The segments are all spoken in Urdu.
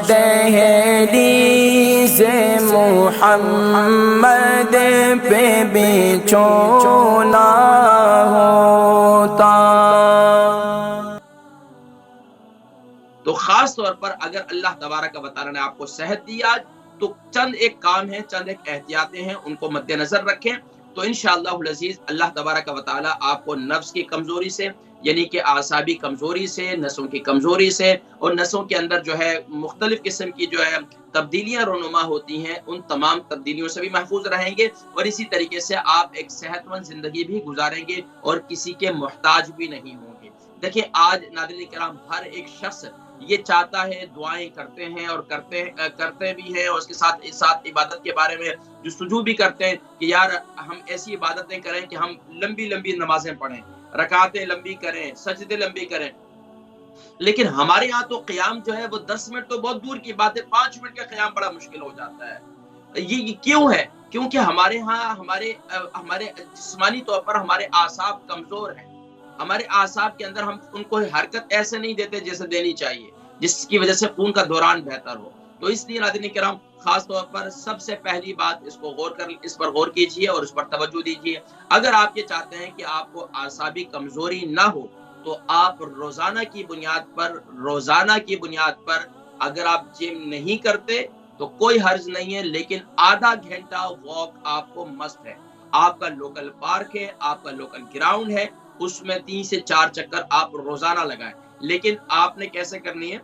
دہلیز محمد پہ بچھونا ہوتا۔ تو خاص طور پر اگر اللہ تبارک و تعالیٰ نے آپ کو صحت دی آج، تو چند ایک کام ہیں، چند ایک احتیاطیں ہیں، ان کو مد نظر رکھیں تو انشاءاللہ العزیز اللہ تبارک و تعالیٰ آپ کو نفس کی کمزوری سے، یعنی کہ اعصابی کمزوری سے، نسوں کی کمزوری سے، اور نسوں کے اندر جو ہے مختلف قسم کی جو ہے تبدیلیاں رونما ہوتی ہیں، ان تمام تبدیلیوں سے بھی محفوظ رہیں گے، اور اسی طریقے سے آپ ایک صحت مند زندگی بھی گزاریں گے اور کسی کے محتاج بھی نہیں ہوں گے۔ دیکھیں آج ناظرین کرام ہر ایک شخص یہ چاہتا ہے، دعائیں کرتے ہیں اور کرتے بھی ہیں، اور اس کے ساتھ عبادت کے بارے میں جستجو بھی کرتے ہیں کہ یار ہم ایسی عبادتیں کریں کہ ہم لمبی لمبی نمازیں پڑھیں، رکعتیں لمبی کریں، سجدے لمبی کریں، لیکن ہمارے ہاں تو قیام جو ہے وہ 10 منٹ تو بہت دور کی بات ہے، 5 منٹ کا قیام بڑا مشکل ہو جاتا ہے۔ یہ کیوں ہے؟ کیونکہ ہمارے ہاں ہمارے جسمانی طور پر ہمارے اعصاب کمزور ہیں، ہمارے اعصاب کے اندر ہم ان کو حرکت ایسے نہیں دیتے جیسے دینی چاہیے، جس کی وجہ سے خون کا دوران بہتر ہو۔ تو اس لیے ناظرین کرام خاص طور پر سب سے پہلی بات اس پر غور کیجئے اور اس پر توجہ دیجئے۔ اگر آپ یہ چاہتے ہیں کہ آپ کو اعصابی کمزوری نہ ہو تو آپ روزانہ کی بنیاد پر اگر آپ جم نہیں کرتے تو کوئی حرج نہیں ہے، لیکن آدھا گھنٹہ واک آپ کو مست ہے۔ آپ کا لوکل پارک ہے، آپ کا لوکل گراؤنڈ ہے، اس میں 3 سے 4 چکر آپ روزانہ لگائیں، لیکن آپ نے کیسے کرنی ہے؟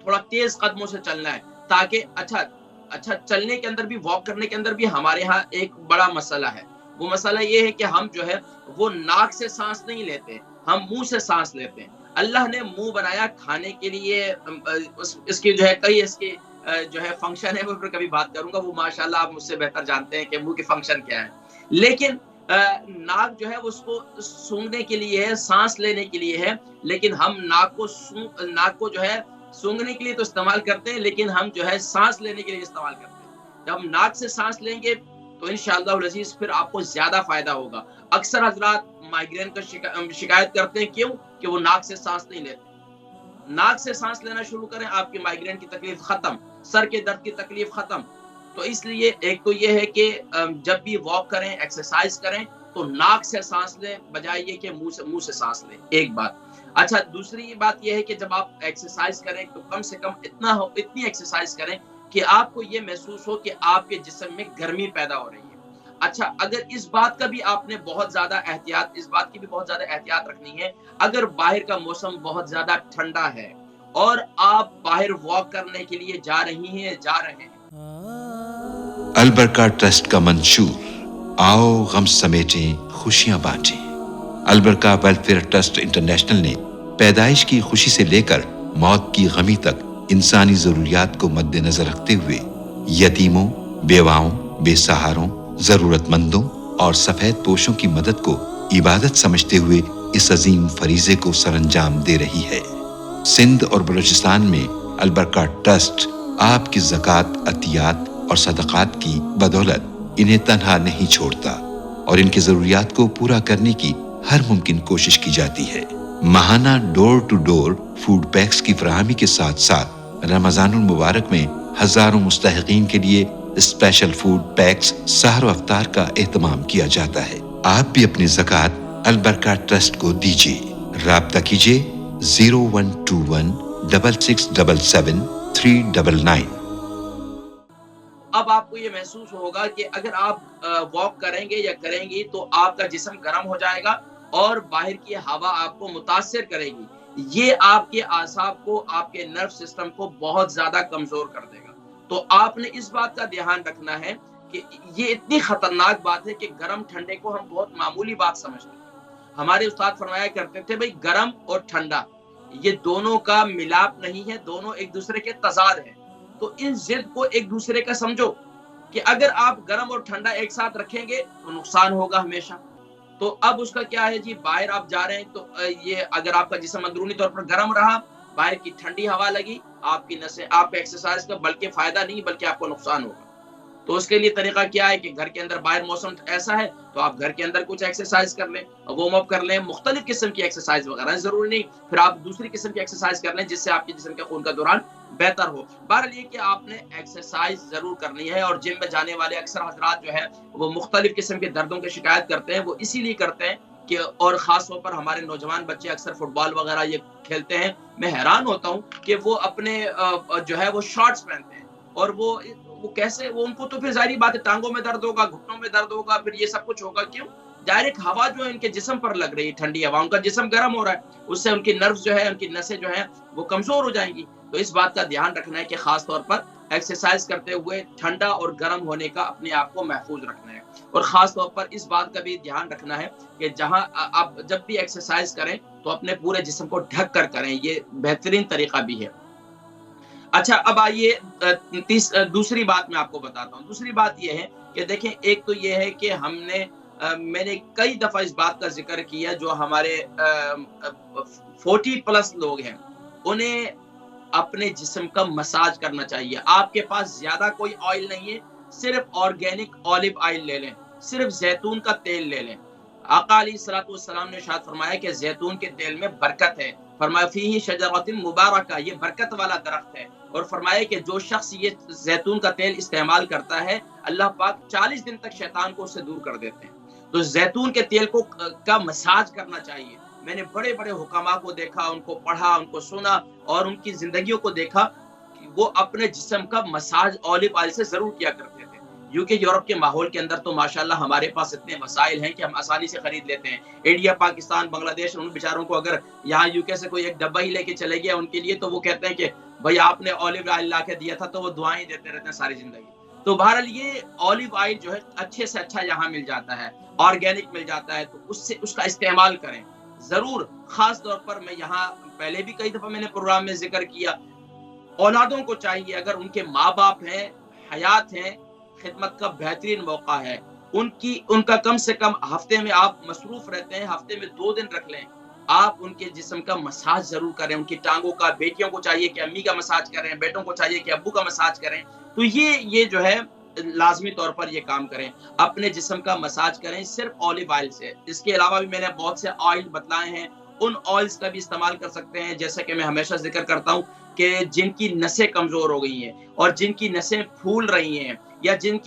تھوڑا تیز قدموں سے چلنا ہے، تاکہ اچھا چلنے کے اندر بھی، واک کرنے کے اندر بھی ہمارے ہاں ایک بڑا مسئلہ ہے۔ وہ مسئلہ یہ ہے کہ ہم جو ہے وہ ناک سے سانس نہیں لیتے، ہم منہ سے سانس لیتے ہیں۔ اللہ نے منہ بنایا کھانے کے لیے، اس کی جو ہے کئی اس کی جو ہے فنکشن ہے، وہ پھر کبھی بات کروں گا، وہ ماشاءاللہ آپ مجھ سے بہتر جانتے ہیں کہ منہ کی فنکشن کیا ہے، لیکن ناک جو ہے اس کو سونگھنے کے لیے ہے، سانس لینے کے لیے ہے، لیکن ہم ناک کو جو ہے سونگھنے کے لیے تو استعمال کرتے ہیں، لیکن ہم جو ہے سانس لینے کے لیے استعمال کرتے ہیں۔ جب ہم ناک سے سانس لیں گے تو انشاءاللہ العزیز پھر آپ کو زیادہ فائدہ ہوگا۔ اکثر حضرات مائیگرین کا شکایت کرتے ہیں، کیوں؟ کہ وہ ناک سے سانس نہیں لیتے۔ ناک سے سانس لینا شروع کریں، آپ کی مائیگرین کی تکلیف ختم، سر کے درد کی تکلیف ختم۔ تو اس لیے ایک تو یہ ہے کہ جب بھی واک کریں، ایکسرسائز کریں تو ناک سے سانس لیں بجائے یہ کہ منہ سے سانس لیں، ایک بات۔ اچھا دوسری بات یہ ہے کہ جب آپ ایکسرسائز کریں تو کم سے کم اتنی ایکسرسائز کریں کہ آپ کو یہ محسوس ہو کہ آپ کے جسم میں گرمی پیدا ہو رہی ہے۔ اچھا اگر اس بات کی بھی بہت زیادہ احتیاط رکھنی ہے، اگر باہر کا موسم بہت زیادہ ٹھنڈا ہے اور آپ باہر واک کرنے کے لیے جا رہے ہیں۔ البرکہ ٹرسٹ کا منشور آؤ غم سمیٹیں خوشیاں بانٹیں۔ البرکہ ویلفیئر ٹرسٹ انٹرنیشنل نے پیدائش کی خوشی سے لے کر موت کی غمی تک انسانی ضروریات کو مد نظر رکھتے ہوئے یتیموں، بیواؤں، بے سہاروں، ضرورت مندوں اور سفید پوشوں کی مدد کو عبادت سمجھتے ہوئے اس عظیم فریضے کو سر انجام دے رہی ہے۔ سندھ اور بلوچستان میں البرکہ ٹرسٹ آپ کی زکوٰۃ، عطیات اور صدقات کی بدولت انہیں تنہا نہیں چھوڑتا اور ان کی ضروریات کو پورا کرنے کی ہر ممکن کوشش کی جاتی ہے۔ ماہانہ ڈور ٹو ڈور فوڈ پیکس کی فراہمی کے ساتھ ساتھ رمضان المبارک میں ہزاروں مستحقین کے لیے اسپیشل فوڈ پیکس سحر و افطار کا اہتمام کیا جاتا ہے۔ آپ بھی اپنی زکوٰۃ البرکہ ٹرسٹ کو دیجیے۔ رابطہ کیجیے 01216677 اب آپ کو یہ محسوس ہوگا کہ اگر آپ واک کریں گے یا کریں گی تو آپ کا جسم گرم ہو جائے گا اور باہر کی ہوا آپ کو متاثر کرے گی، یہ آپ کے اعصاب کو، آپ کے نرو سسٹم کو بہت زیادہ کمزور کر دے گا۔ تو آپ نے اس بات کا دھیان رکھنا ہے کہ یہ اتنی خطرناک بات ہے کہ گرم ٹھنڈے کو ہم بہت معمولی بات سمجھتے ہیں۔ ہمارے استاد فرمایا کرتے تھے بھئی گرم اور ٹھنڈا یہ دونوں کا ملاپ نہیں ہے، دونوں ایک دوسرے کے تضاد ہیں۔ تو ان ضد کو ایک دوسرے کا سمجھو کہ اگر آپ گرم اور ٹھنڈا ایک ساتھ رکھیں گے تو نقصان ہوگا ہمیشہ۔ تو اب اس کا کیا ہے جی، باہر آپ جا رہے ہیں تو یہ اگر آپ کا جسم اندرونی طور پر گرم رہا، باہر کی ٹھنڈی ہوا لگی، آپ کی نسیں، آپ کا ایکسرسائز کا بلکہ فائدہ نہیں بلکہ آپ کو نقصان ہوگا۔ تو اس کے لیے طریقہ کیا ہے کہ گھر کے اندر باہر موسم ایسا ہے تو آپ گھر کے اندر کچھ ایکسرسائز کر لیں، وارم اپ کر لیں، مختلف قسم کی ایکسرسائز وغیرہ ہے، ضروری نہیں پھر آپ دوسری قسم کی ایکسرسائز کر لیں جس سے آپ کے جسم کے خون کا دوران بہتر ہو۔ بہرحال یہ کہ آپ نے ایکسرسائز ضرور کرنی ہے، اور جم میں جانے والے اکثر حضرات جو ہے وہ مختلف قسم کے دردوں کی شکایت کرتے ہیں، وہ اسی لیے کرتے ہیں کہ، اور خاص طور پر ہمارے نوجوان بچے اکثر فٹ بال وغیرہ یہ کھیلتے ہیں، میں حیران ہوتا ہوں کہ وہ اپنے جو ہے وہ شارٹس پہنتے ہیں، اور وہ کیسے، وہ ان کو تو پھر ظاہری بات ہے ٹانگوں میں درد ہوگا، گھٹنوں میں درد ہوگا، پھر یہ سب کچھ ہوگا، کیوں؟ ڈائریکٹ ہوا جو ہے ان کے جسم پر لگ رہی ہے، ٹھنڈی ہوا، ان کا جسم گرم ہو رہا ہے، اس سے ان کی نروز جو ہے، ان کی نسیں جو ہیں وہ کمزور ہو جائیں گی۔ تو اس بات کا دھیان رکھنا ہے کہ خاص طور پر ایکسرسائز کرتے ہوئے ٹھنڈا اور گرم ہونے کا اپنے آپ کو محفوظ رکھنا ہے، اور خاص طور پر اس بات کا بھی دھیان رکھنا ہے کہ جہاں آپ جب بھی ایکسرسائز کریں تو اپنے پورے جسم کو ڈھک کر کریں، یہ بہترین طریقہ بھی ہے۔ اچھا، اب آئیے دوسری بات میں آپ کو بتاتا ہوں۔ دوسری بات یہ ہے کہ دیکھیں، ایک تو یہ ہے کہ میں نے کئی دفعہ اس بات کا ذکر کیا، جو ہمارے 40+ لوگ ہیں انہیں اپنے جسم کا مساج کرنا چاہیے۔ آپ کے پاس زیادہ کوئی آئل نہیں ہے، صرف آرگینک اولیو آئل لے لیں، صرف زیتون کا تیل لے لیں۔ آقا علیہ الصلوۃ والسلام نے ارشاد فرمایا کہ زیتون کے تیل میں برکت ہے، فرمایا فیہ شجرۃ مبارکہ، یہ برکت والا درخت ہے، اور فرمایا کہ جو شخص یہ زیتون کا تیل استعمال کرتا ہے اللہ پاک 40 دن تک شیطان کو اس سے دور کر دیتے ہیں۔ تو زیتون کے تیل کا مساج کرنا چاہیے۔ میں نے بڑے بڑے حکماء کو دیکھا، ان کو پڑھا، ان کو سنا، اور ان کی زندگیوں کو دیکھا کہ وہ اپنے جسم کا مساج اولیو آئل سے ضرور کیا کرتے تھے۔ یو کے یورپ کے ماحول کے اندر تو ماشاءاللہ ہمارے پاس اتنے وسائل ہیں کہ ہم آسانی سے خرید لیتے ہیں۔ انڈیا، پاکستان، بنگلہ دیش، ان بیچاروں کو اگر یہاں یو کے سے کوئی ایک ڈبہ ہی لے کے چلے گیا ان کے لیے، تو وہ کہتے ہیں کہ بھائی آپ نے اولیو آئل لا کے دیا تھا، تو وہ دعائیں دیتے رہتے ہیں ساری زندگی۔ تو بہرحال یہ اولیو آئل جو ہے اچھے سے اچھا یہاں مل جاتا ہے، آرگینک مل جاتا ہے، تو اس کا استعمال کریں ضرور۔ خاص طور پر میں یہاں پہلے بھی کئی دفعہ میں نے پروگرام میں ذکر کیا، اولادوں کو چاہیے اگر ان کے ماں باپ ہیں، حیات ہیں، خدمت کا بہترین موقع ہے، ان کا کم سے کم ہفتے میں آپ مصروف رہتے ہیں، ہفتے میں 2 دن رکھ لیں، آپ ان کے جسم کا مساج ضرور کریں، ان کی ٹانگوں کا، بیٹیوں کو چاہیے کہ امی کا مساج کریں، بیٹوں کو چاہیے کہ ابو کا مساج کریں۔ تو یہ جو ہے لازمی طور پر یہ کام کریں، اپنے جسم کا مساج کریں صرف اولیو آئل سے۔ اس کے علاوہ بھی میں نے بہت سے آئل بتلائے ہیں، ان آئلز کا بھی استعمال کر سکتے ہیں، جیسا کہ میں ہمیشہ ذکر کرتا ہوں کہ جن کی نسیں کمزور ہو گئی ہیں اور جن کی نسیں پھول رہی ہیں، یا جن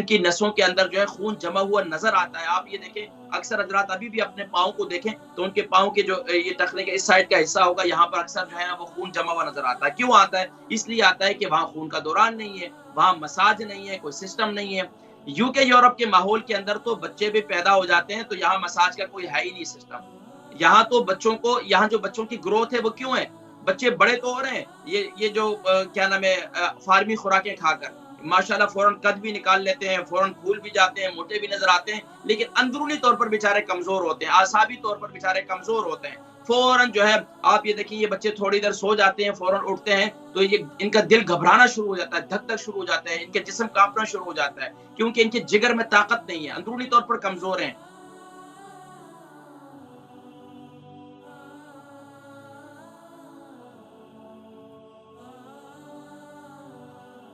کی نسوں کے اندر جو ہے خون جمع ہوا نظر آتا ہے، آپ یہ دیکھیں اکثر حضرات ابھی بھی اپنے پاؤں کو دیکھیں تو ان کے پاؤں کے جو یہ ٹخنے کے اس سائڈ کا حصہ ہوگا، یہاں پر اکثر جو ہے نا وہ خون جمع ہوا نظر آتا ہے۔ کیوں آتا ہے؟ اس لیے آتا ہے کہ وہاں خون کا دوران نہیں ہے، وہاں مساج نہیں ہے، کوئی سسٹم نہیں ہے۔ یو کے یورپ کے ماحول کے اندر تو بچے بھی پیدا ہو جاتے ہیں تو یہاں مساج کا کوئی ہے ہی نہیں سسٹم۔ یہاں تو یہاں جو بچوں کی گروتھ ہے وہ کیوں ہے؟ بچے بڑے تو ہو رہے ہیں، یہ جو کیا نام ہے فارمی خوراکیں کھا کر ماشاءاللہ فوراً قد بھی نکال لیتے ہیں، فوراً پھول بھی جاتے ہیں، موٹے بھی نظر آتے ہیں، لیکن اندرونی طور پر بیچارے کمزور ہوتے ہیں، اعصابی طور پر بیچارے کمزور ہوتے ہیں۔ فوراً جو ہے آپ یہ دیکھیں، یہ بچے تھوڑی دیر سو جاتے ہیں، فوراً اٹھتے ہیں تو ان کا دل گھبرانا شروع ہو جاتا ہے، دھک دھک شروع ہو جاتا ہے، ان کے جسم کانپنا شروع ہو جاتا ہے، کیونکہ ان کے جگر میں طاقت نہیں ہے، اندرونی طور پر کمزور ہیں۔